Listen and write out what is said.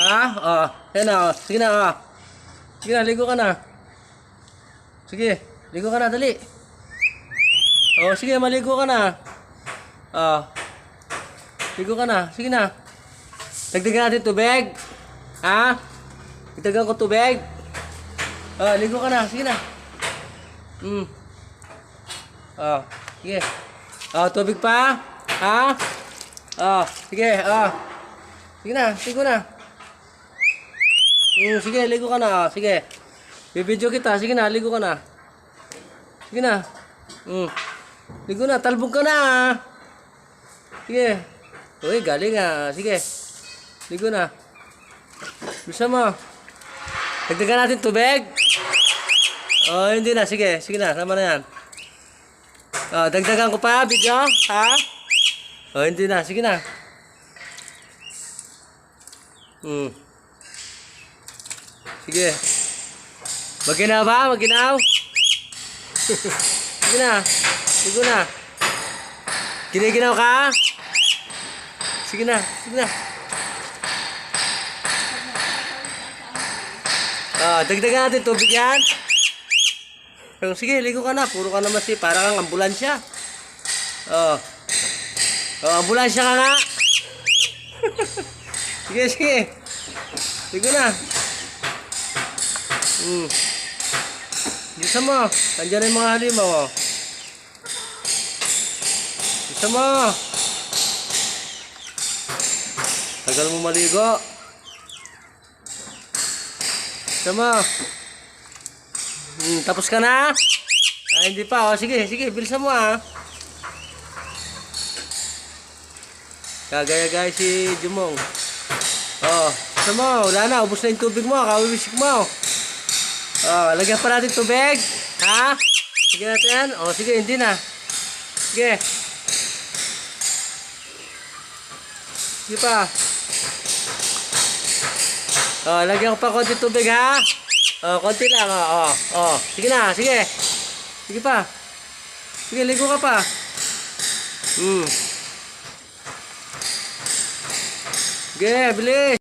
Ha? Oh, yan na. Oh. Sige na, oh. Sige na, ligo ka na. Sige, ligo ka na, dali. Oh, sige, maligo ka na. Oh. Ligo ka na. Sige na. Dagdagan natin tubig. Ha? Dagdagan ko tubig. Oh, ligo ka na. Sige na. Oh, sige. Oh, tubig pa. Ha? Oh, sige. Oh. Sige na, ligo na. Sige, ligo ka na. Oh, sige. Bibidyo kita. Sige na, ligo ka na. Sige na. Ligo na, talbog ka na. Sige. Uy, galing ah. Sige. Ligo na. Bisa mo. Dagdagan natin tubig. Oh, hindi na. Sige. Sige na. Sama na yan. Oh, dagdagan ko pa, video. Ha? Oh, hindi na. Sige na. Sige. Maginaw ba? Maginaw? Sige na. Ligo na. Giniginaw ka? Sige na. Sige na. Dagdagan natin tubig yan. Sige, ligo ka na. Puro ka naman para kang ambulansya. Ambulansya ka nga. Sige, sige. Ligo na. Bisa mo. Nandiyan yung mga halimaw. Bisa mo. Tagal mo maligo. Bisa mo. Tapos ka na? Hindi pa. Sige, sige. Bilisan mo Kagaya guys si Jumong. Bisa mo. Wala na. Ubus na yung tubig mo. Kawiwisik mo. Lagyan pa natin tubig. Ha? Sige natin yan. Sige. Hindi na. Sige. Sige pa. Lagyan ko pa konti tubig ha. Konti lang. Sige na. Sige. Sige pa. Sige, ligo ka pa. Sige, bilis.